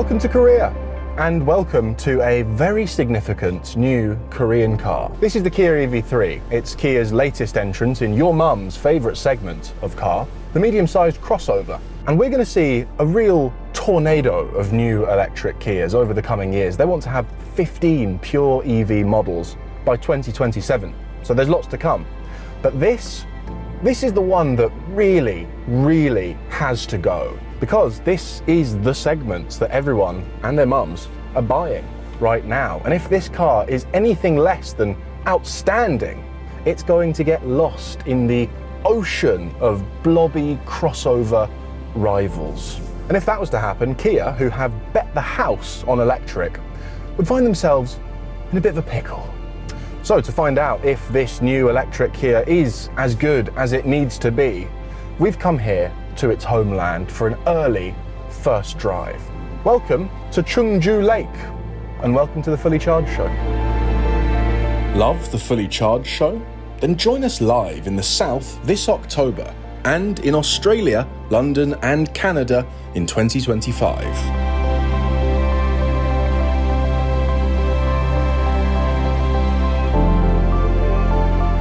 Welcome to Korea, and welcome to a very significant new Korean car. This is the Kia EV3. It's Kia's latest entrance in your mum's favourite segment of car, the medium-sized crossover. And we're going to see a real tornado of new electric Kias over the coming years. They want to have 15 pure EV models by 2027, so there's lots to come. But this is the one that really has to go, because this is the segment that everyone and their mums are buying right now. And if this car is anything less than outstanding, it's going to get lost in the ocean of blobby crossover rivals. And if that was to happen, Kia, who have bet the house on electric, would find themselves in a bit of a pickle. So to find out if this new electric Kia is as good as it needs to be, we've come here to its homeland for an early first drive. Welcome to Chungju Lake, and welcome to the Fully Charged Show. Love the Fully Charged Show? Then join us live in the South this October, and in Australia, London and Canada in 2025.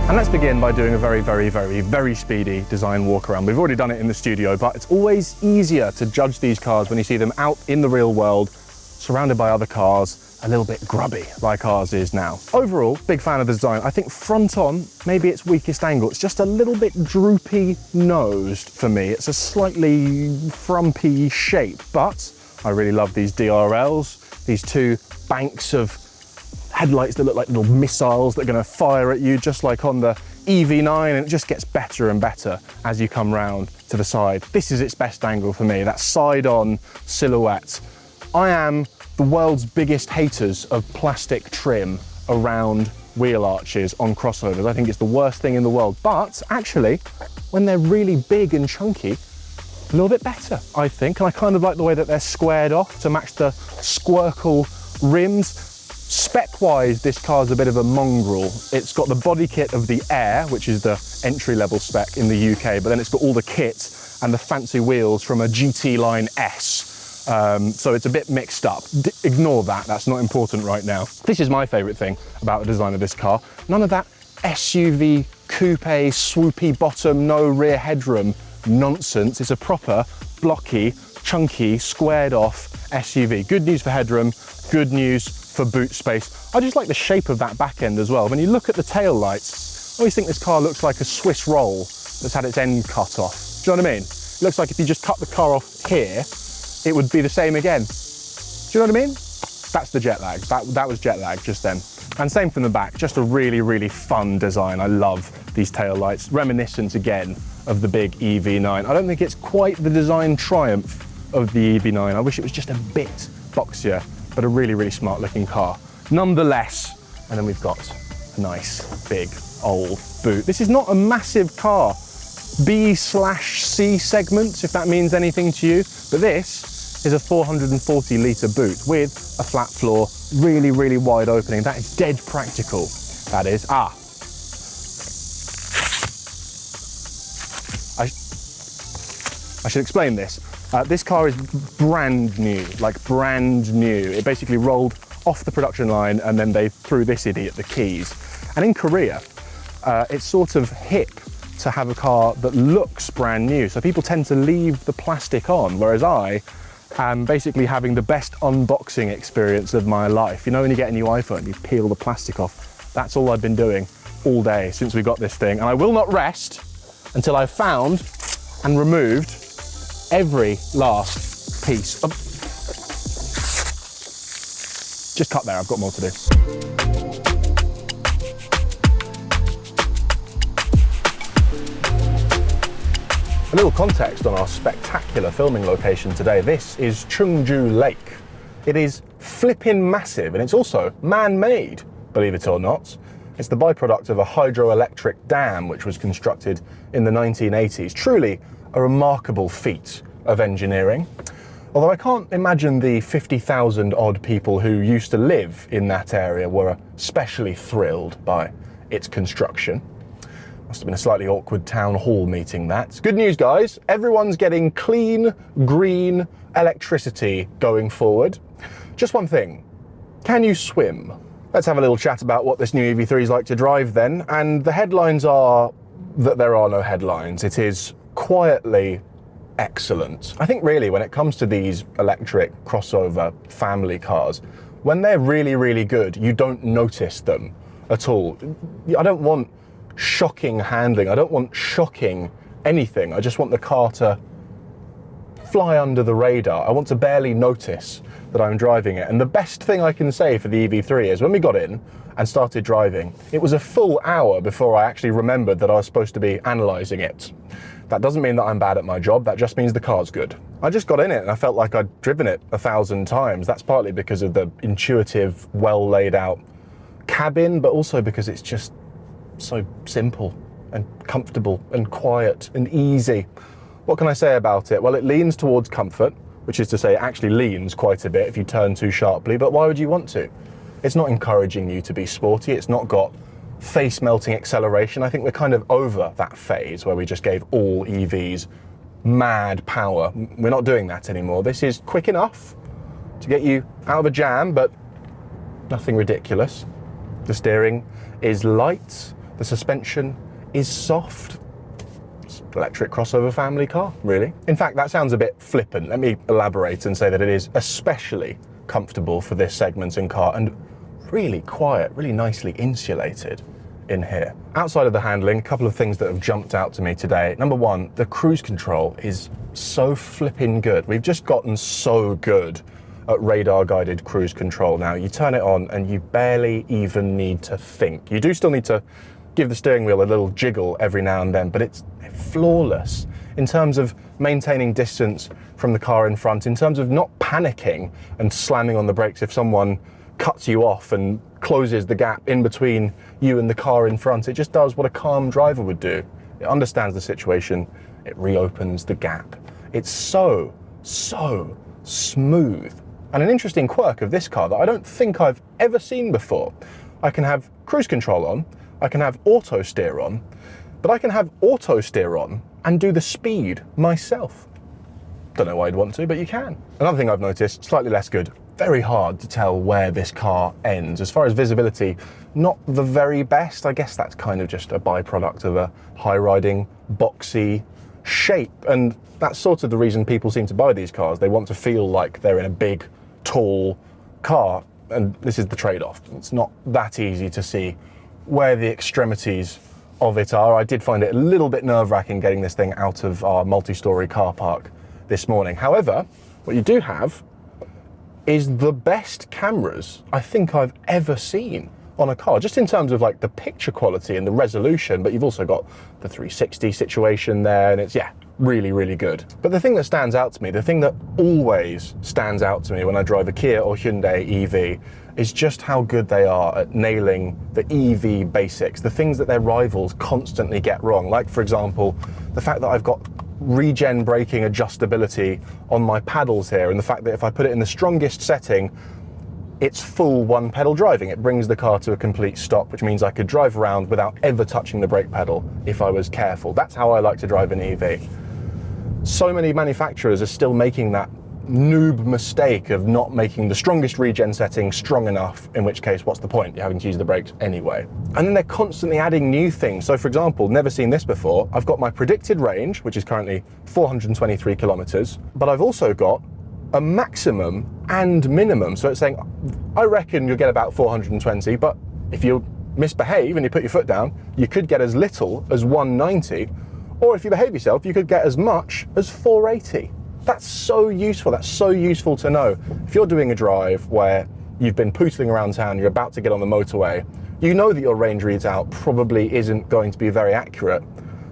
And let's begin by doing a very speedy design walk around. We've already done it in the studio, but it's always easier to judge these cars when you see them out in the real world, surrounded by other cars, a little bit grubby like ours is now. Overall, big fan of the design. I think front on, maybe its weakest angle. It's just a little bit droopy nosed for me. It's a slightly frumpy shape, but I really love these DRLs, these two banks of headlights that look like little missiles that are going to fire at you, just like on the EV9, and it just gets better and better as you come round to the side. This is its best angle for me, that side-on silhouette. I am the world's biggest haters of plastic trim around wheel arches on crossovers. I think it's the worst thing in the world, but actually, when they're really big and chunky, a little bit better, I think. And I kind of like the way that they're squared off to match the squircle rims. Spec-wise, this car's a bit of a mongrel. It's got the body kit of the Air, which is the entry-level spec in the UK, but then it's got all the kit and the fancy wheels from a GT Line S. So it's a bit mixed up. Ignore that, that's not important right now. This is my favourite thing about the design of this car. None of that SUV, coupe, swoopy bottom, no rear headroom nonsense. It's a proper, blocky, chunky, squared off SUV. Good news for headroom, good news for boot space. I just like the shape of that back end as well. When you look at the tail lights, I always think this car looks like a Swiss roll that's had its end cut off. Do you know what I mean? It looks like if you just cut the car off here, it would be the same again. Do you know what I mean? That's the jet lag. That was jet lag just then. And same from the back, just a really fun design. I love these tail lights, reminiscent again of the big EV9. I don't think it's quite the design triumph of the EV9. I wish it was just a bit boxier, but a really smart looking car nonetheless. And then we've got a nice big old boot. This is not a massive car, B/C segment, if that means anything to you, but this is a 440 litre boot with a flat floor, really wide opening. That is dead practical, that is. I should explain this. This car is brand new, like brand new. It basically rolled off the production line and then they threw this idiot the keys. And in Korea, it's sort of hip to have a car that looks brand new. So people tend to leave the plastic on, whereas I am basically having the best unboxing experience of my life. You know, when you get a new iPhone, you peel the plastic off. That's all I've been doing all day since we got this thing. And I will not rest until I've found and removed every last piece of... Just cut there, I've got more to do. A little context on our spectacular filming location today. This is Chungju Lake. It is flippin' massive, and it's also man-made, believe it or not. It's the byproduct of a hydroelectric dam which was constructed in the 1980s. Truly a remarkable feat of engineering. Although I can't imagine the 50,000 odd people who used to live in that area were especially thrilled by its construction. Must have been a slightly awkward town hall meeting, that. Good news, guys. Everyone's getting clean, green electricity going forward. Just one thing. Can you swim? Let's have a little chat about what this new EV3 is like to drive then. And the headlines are that there are no headlines. It is quietly excellent. I think really when it comes to these electric crossover family cars, when they're really, really good, you don't notice them at all. I don't want shocking handling. I don't want shocking anything. I just want the car to fly under the radar. I want to barely notice that I'm driving it. And the best thing I can say for the EV3 is when we got in and started driving, it was a full hour before I actually remembered that I was supposed to be analysing it. That doesn't mean that I'm bad at my job, that just means the car's good. I just got in it and I felt like I'd driven it 1,000 times. That's partly because of the intuitive, well laid out cabin, but also because it's just so simple and comfortable and quiet and easy. What can I say about it? Well, it leans towards comfort, which is to say it actually leans quite a bit if you turn too sharply, but why would you want to? It's not encouraging you to be sporty, it's not got face-melting acceleration. I think we're kind of over that phase where we just gave all EVs mad power. We're not doing that anymore. This is quick enough to get you out of a jam, but nothing ridiculous. The steering is light, the suspension is soft. It's an electric crossover family car, really. In fact, that sounds a bit flippant. Let me elaborate and say that it is especially comfortable for this segment in car and really quiet, really nicely insulated in here. Outside of the handling, a couple of things that have jumped out to me today. Number one, the cruise control is so flipping good. We've just gotten so good at radar guided cruise control now. You turn it on and you barely even need to think. You do still need to give the steering wheel a little jiggle every now and then, but it's flawless in terms of maintaining distance from the car in front, in terms of not panicking and slamming on the brakes if someone cuts you off and closes the gap in between you and the car in front. It just does what a calm driver would do. It understands the situation, it reopens the gap. It's so smooth. And an interesting quirk of this car that I don't think I've ever seen before. I can have cruise control on, I can have auto steer on, but I can have auto steer on and do the speed myself. Don't know why I'd want to, but you can. Another thing I've noticed, slightly less good. Very hard to tell where this car ends. As far as visibility, not the very best. I guess that's kind of just a byproduct of a high-riding, boxy shape. And that's sort of the reason people seem to buy these cars. They want to feel like they're in a big, tall car. And this is the trade-off. It's not that easy to see where the extremities of it are. I did find it a little bit nerve-wracking getting this thing out of our multi-story car park this morning. However, what you do have is the best cameras I think I've ever seen on a car, just in terms of like the picture quality and the resolution, but you've also got the 360 situation there, and it's, yeah, really, really good. But the thing that stands out to me, the thing that always stands out to me when I drive a Kia or Hyundai EV is just how good they are at nailing the EV basics, the things that their rivals constantly get wrong. Like, for example, the fact that I've got regen braking adjustability on my paddles here, and the fact that if I put it in the strongest setting, it's full one pedal driving. It brings the car to a complete stop, which means I could drive around without ever touching the brake pedal if I was careful. That's how I like to drive an EV. So many manufacturers are still making that noob mistake of not making the strongest regen setting strong enough, in which case, what's the point? You're having to use the brakes anyway. And then they're constantly adding new things. So for example, never seen this before, I've got my predicted range, which is currently 423 kilometers, but I've also got a maximum and minimum. So it's saying, I reckon you'll get about 420, but if you misbehave and you put your foot down, you could get as little as 190, or if you behave yourself, you could get as much as 480. That's so useful. That's so useful to know. If you're doing a drive where you've been pootling around town, you're about to get on the motorway, you know that your range readout probably isn't going to be very accurate.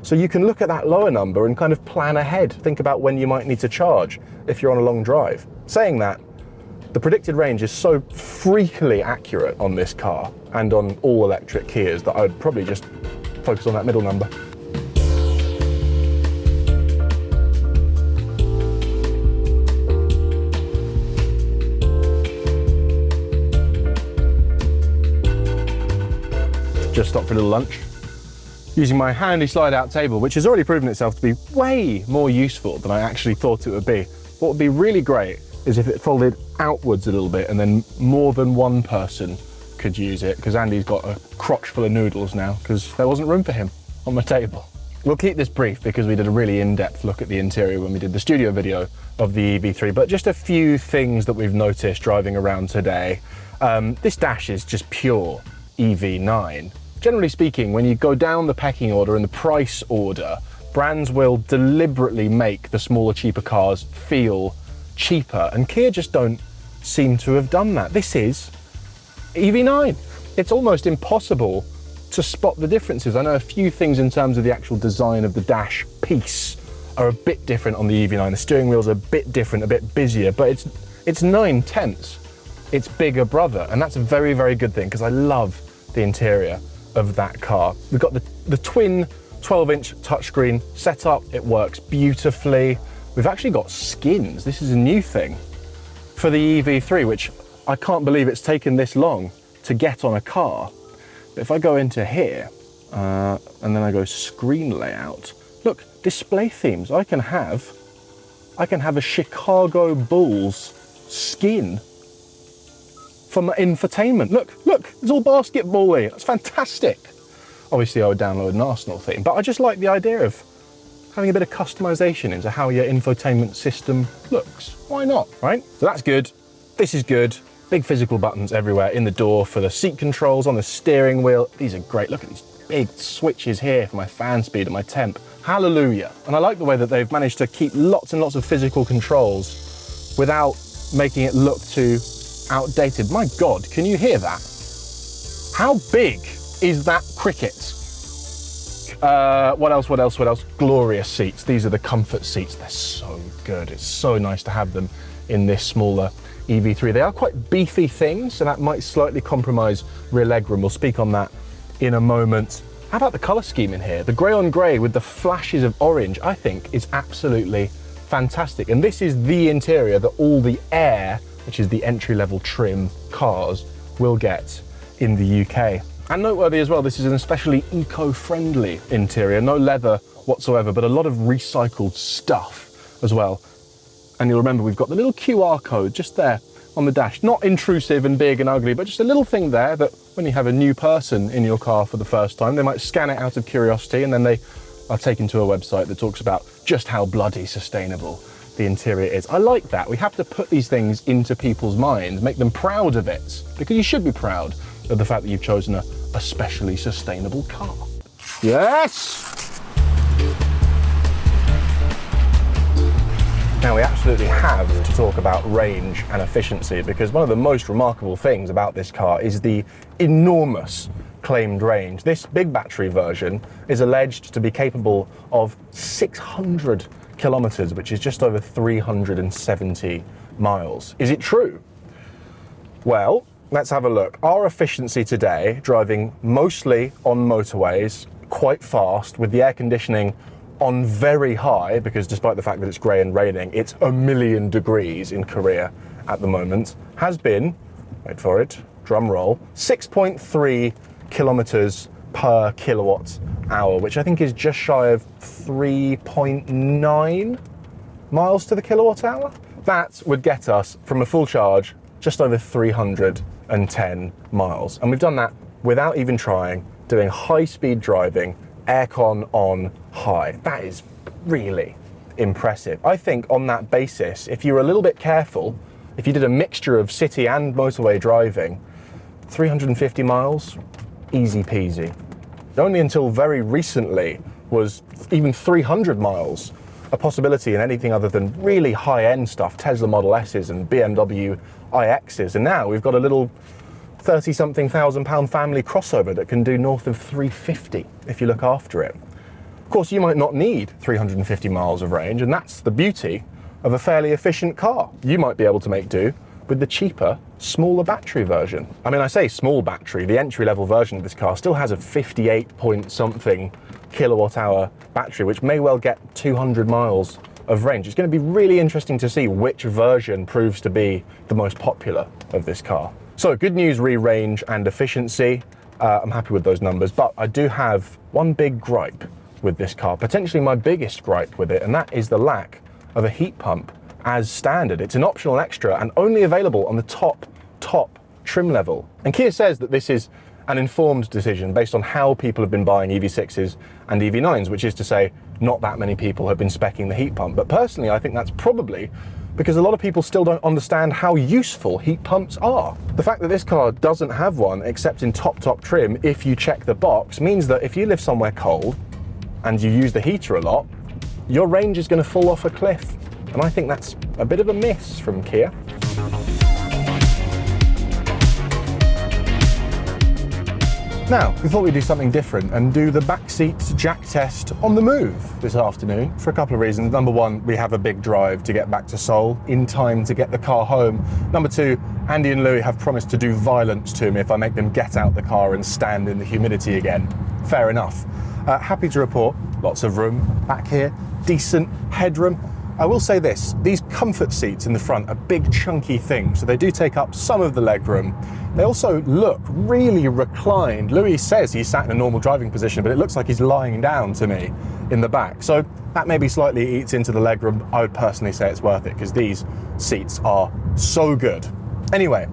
So you can look at that lower number and kind of plan ahead. Think about when you might need to charge if you're on a long drive. Saying that, the predicted range is so freakily accurate on this car and on all electric Kias that I would probably just focus on that middle number. Just stopped for a little lunch. using my handy slide out table, which has already proven itself to be way more useful than I actually thought it would be. What would be really great is if it folded outwards a little bit and then more than one person could use it, because Andy's got a crotch full of noodles now because there wasn't room for him on my table. We'll keep this brief because we did a really in-depth look at the interior when we did the studio video of the EV3, but just a few things that we've noticed driving around today. This dash is just pure EV9. Generally speaking, when you go down the pecking order and the price order, brands will deliberately make the smaller, cheaper cars feel cheaper, and Kia just don't seem to have done that. This is EV9. It's almost impossible to spot the differences. I know a few things in terms of the actual design of the dash piece are a bit different on the EV9. The steering wheel's a bit different, a bit busier, but it's 9/10. It's bigger brother, and that's a very, very good thing because I love the interior of that car. We've got the twin 12-inch touchscreen setup. It works beautifully. We've actually got skins. This is a new thing for the EV3, which I can't believe it's taken this long to get on a car. But if I go into here and then I go screen layout, look, display themes. I can have a Chicago Bulls skin for my infotainment. Look, it's all basketball-y. That's fantastic. Obviously, I would download an Arsenal theme, but I just like the idea of having a bit of customization into how your infotainment system looks. Why not, right? So that's good. This is good. Big physical buttons everywhere in the door for the seat controls, on the steering wheel. These are great. Look at these big switches here for my fan speed and my temp. Hallelujah. And I like the way that they've managed to keep lots and lots of physical controls without making it look too outdated. My God, can you hear that? How big is that cricket? What else? Glorious seats. These are the comfort seats. They're so good. It's so nice to have them in this smaller EV3. They are quite beefy things, so that might slightly compromise rear legroom. We'll speak on that in a moment. How about the color scheme in here? The gray on gray with the flashes of orange, I think is absolutely fantastic. And this is the interior that all the Air, which is the entry-level trim cars, will get in the UK. And noteworthy as well, this is an especially eco-friendly interior. No leather whatsoever, but a lot of recycled stuff as well. And you'll remember we've got the little QR code just there on the dash. Not intrusive and big and ugly, but just a little thing there that when you have a new person in your car for the first time, they might scan it out of curiosity, and then they are taken to a website that talks about just how bloody sustainable the interior is. I like that. We have to put these things into people's minds, make them proud of it, because you should be proud of the fact that you've chosen a especially sustainable car. Yes! Now we absolutely have to talk about range and efficiency, because one of the most remarkable things about this car is the enormous claimed range. This big battery version is alleged to be capable of 600 kilometers, which is just over 370 miles. Is it true? Well, let's have a look. Our efficiency today, driving mostly on motorways, quite fast, with the air conditioning on very high, because despite the fact that it's grey and raining, it's a million degrees in Korea at the moment, has been, wait for it, drum roll, 6.3 kilometers per kilowatt hour, which I think is just shy of 3.9 miles to the kilowatt hour. That would get us from a full charge just over 310 miles. And we've done that without even trying, doing high speed driving, aircon on high. That is really impressive. I think on that basis, if you were a little bit careful, if you did a mixture of city and motorway driving, 350 miles, easy peasy. Only until very recently was even 300 miles a possibility in anything other than really high-end stuff, Tesla Model S's and BMW iX's. And now we've got a little 30-something £1,000 family crossover that can do north of 350 if you look after it. Of course, you might not need 350 miles of range, and that's the beauty of a fairly efficient car. You might be able to make do with the cheaper, smaller battery version. I mean, I say small battery, the entry-level version of this car still has a 58-point-something kilowatt-hour battery, which may well get 200 miles of range. It's going to be really interesting to see which version proves to be the most popular of this car. So good news re range and efficiency. I'm happy with those numbers, but I do have one big gripe with this car, potentially my biggest gripe with it, and that is the lack of a heat pump as standard. It's an optional extra and only available on the top trim level. And Kia says that this is an informed decision based on how people have been buying EV6s and EV9s, which is to say, not that many people have been speccing the heat pump. But personally, I think that's probably because a lot of people still don't understand how useful heat pumps are. The fact that this car doesn't have one except in top trim, if you check the box, means that if you live somewhere cold and you use the heater a lot, your range is going to fall off a cliff. And I think that's a bit of a miss from Kia. Now, we thought we'd do something different and do the backseat jack test on the move this afternoon for a couple of reasons. Number one, we have a big drive to get back to Seoul in time to get the car home. Number two, Andy and Louis have promised to do violence to me if I make them get out the car and stand in the humidity again. Fair enough. Happy to report, lots of room back here, decent headroom. I will say this, these comfort seats in the front are big chunky things, so they do take up some of the legroom. They also look really reclined. Louis says he's sat in a normal driving position, but it looks like he's lying down to me in the back. So that maybe slightly eats into the legroom. I would personally say it's worth it because these seats are so good. Anyway,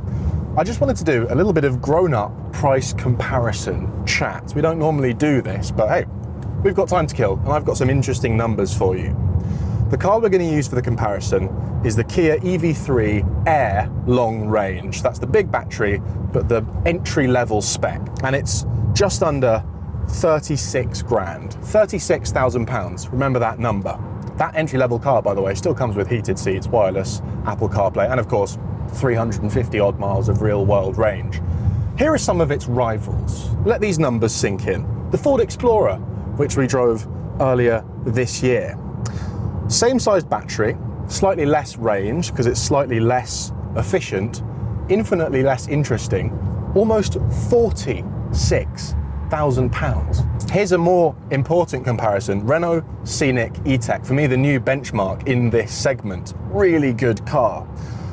I just wanted to do a little bit of grown-up price comparison chat. We don't normally do this, but hey, we've got time to kill, and I've got some interesting numbers for you. The car we're going to use for the comparison is the Kia EV3 Air Long Range. That's the big battery, but the entry-level spec. And it's just under 36 grand, £36,000. Remember that number. That entry-level car, by the way, still comes with heated seats, wireless, Apple CarPlay, and of course, 350 odd miles of real-world range. Here are some of its rivals. Let these numbers sink in. The Ford Explorer, which we drove earlier this year. Same sized battery, slightly less range because it's slightly less efficient, infinitely less interesting, almost £46,000. Here's a more important comparison. Renault Scenic E-Tech, for me the new benchmark in this segment. Really good car.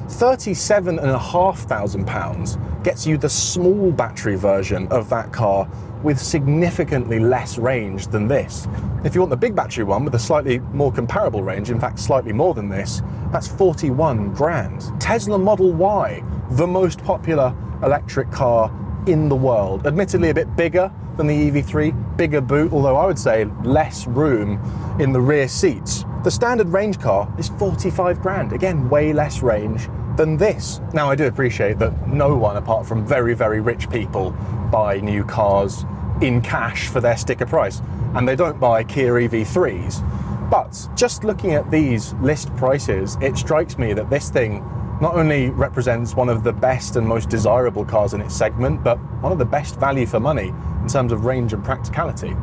£37,500 gets you the small battery version of that car with significantly less range than this. If you want the big battery one with a slightly more comparable range, in fact slightly more than this, that's 41 grand. Tesla Model Y, the most popular electric car in the world. Admittedly a bit bigger than the EV3, bigger boot, although I would say less room in the rear seats. The standard range car is 45 grand, again way less range than this. Now I do appreciate that no one apart from very, very rich people buy new cars in cash for their sticker price, and they don't buy Kia EV3s. But just looking at these list prices, it strikes me that this thing not only represents one of the best and most desirable cars in its segment, but one of the best value for money in terms of range and practicality.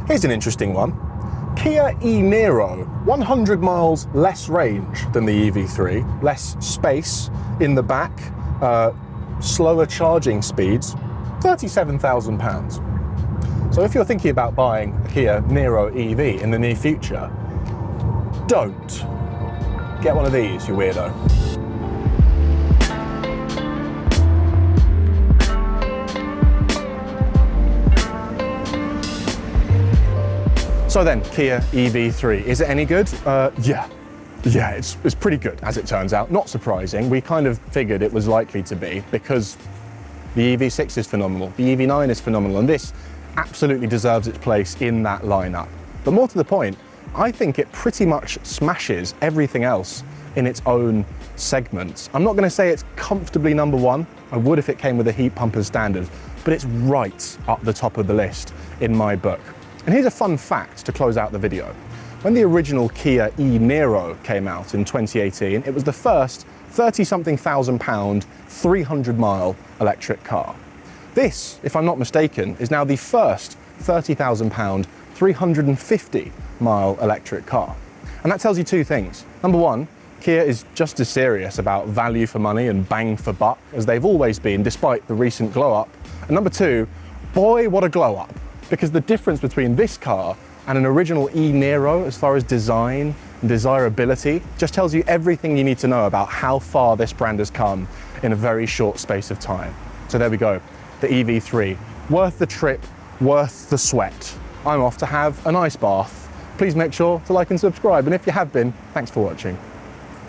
Here's an interesting one. Kia e-Niro, 100 miles less range than the EV3, less space in the back, slower charging speeds, £37,000. So if you're thinking about buying a Kia Niro EV in the near future, don't get one of these, you weirdo. So then, Kia EV3, is it any good? Yeah, it's pretty good, as it turns out. Not surprising. We kind of figured it was likely to be because the EV6 is phenomenal, the EV9 is phenomenal, and this absolutely deserves its place in that lineup. But more to the point, I think it pretty much smashes everything else in its own segments. I'm not going to say it's comfortably number one. I would if it came with a heat pump as standard, but it's right up the top of the list in my book. And here's a fun fact to close out the video. When the original Kia e-Niro came out in 2018, it was the first 30-something thousand pound, 300-mile electric car. This, if I'm not mistaken, is now the first 30,000 pound, 350-mile electric car. And that tells you two things. Number one, Kia is just as serious about value for money and bang for buck as they've always been, despite the recent glow up. And number two, boy, what a glow up. Because the difference between this car and an original e-Niro as far as design and desirability just tells you everything you need to know about how far this brand has come in a very short space of time. So there we go, the EV3, Worth the trip, worth the sweat. I'm off to have an ice bath. Please make sure to like and subscribe, and if you have been, thanks for watching.